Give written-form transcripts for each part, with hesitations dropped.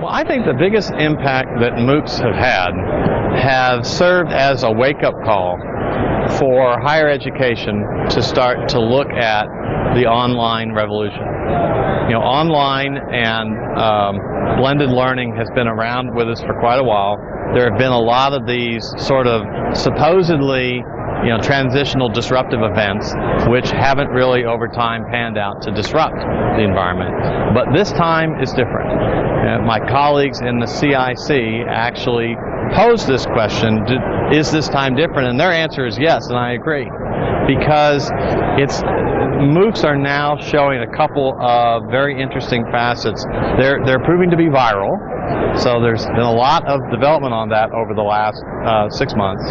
Well, I think the biggest impact that MOOCs have had have served as a wake-up call for higher education to start to look at the online revolution. You know, online and blended learning has been around with us for quite a while. There have been a lot of these sort of supposedly transitional disruptive events which haven't really over time panned out to disrupt the environment. But this time is different. My colleagues in the CIC actually posed this question, is this time different? And their answer is yes, and I agree. Because MOOCs are now showing a couple of very interesting facets. They're proving to be viral. So there's been a lot of development on that over the last 6 months.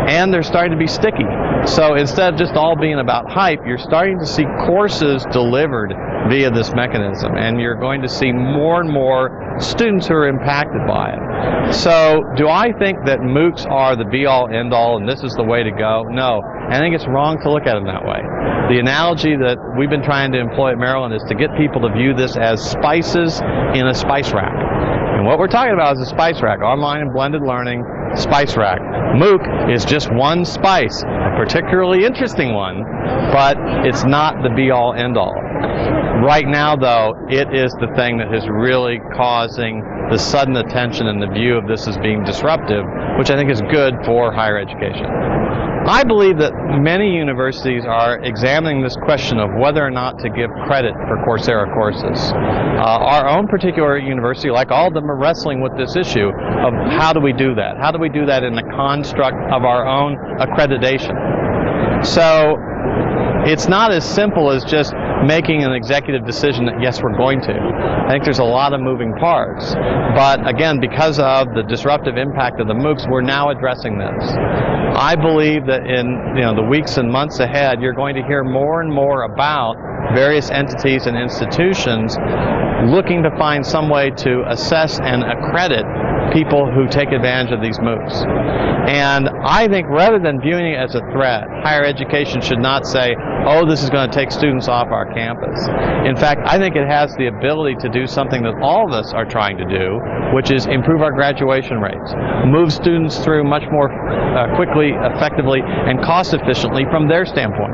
And they're starting to be sticky. So instead of just all being about hype, you're starting to see courses delivered via this mechanism. And you're going to see more and more students who are impacted by it. So do I think that MOOCs are the be-all, end-all, and this is the way to go? No. I think it's wrong to look at them that way. The analogy that we've been trying to employ at Maryland is to get people to view this as spices in a spice rack. And what we're talking about is a spice rack, online and blended learning, spice rack. MOOC is just one spice, a particularly interesting one, but it's not the be-all, end-all. Right now, though, it is the thing that is really causing the sudden attention and the view of this as being disruptive, which I think is good for higher education. I believe that many universities are examining this question of whether or not to give credit for Coursera courses. Our own particular university, like all of them, are wrestling with this issue of how do we do that? How do we do that in the construct of our own accreditation? So it's not as simple as just making an executive decision that, yes, we're going to. I think there's a lot of moving parts. But again, because of the disruptive impact of the MOOCs, we're now addressing this. I believe that in the weeks and months ahead, you're going to hear more and more about various entities and institutions looking to find some way to assess and accredit people who take advantage of these MOOCs. And I think rather than viewing it as a threat, higher education should not say, oh, this is going to take students off our campus. In fact, I think it has the ability to do something that all of us are trying to do, which is improve our graduation rates, move students through much more quickly, effectively, and cost efficiently from their standpoint.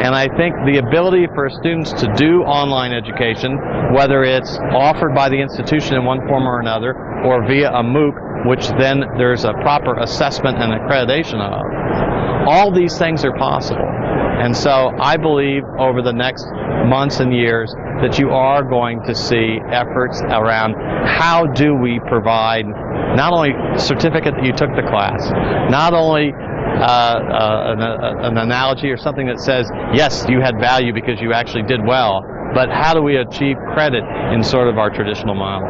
And I think the ability for students to do online education, whether it's offered by the institution in one form or another, or via a MOOC, which then there's a proper assessment and accreditation of, all these things are possible. And so I believe over the next months and years that you are going to see efforts around how do we provide not only a certificate that you took the class, not only an analogy or something that says, yes, you had value because you actually did well, but how do we achieve credit in sort of our traditional model?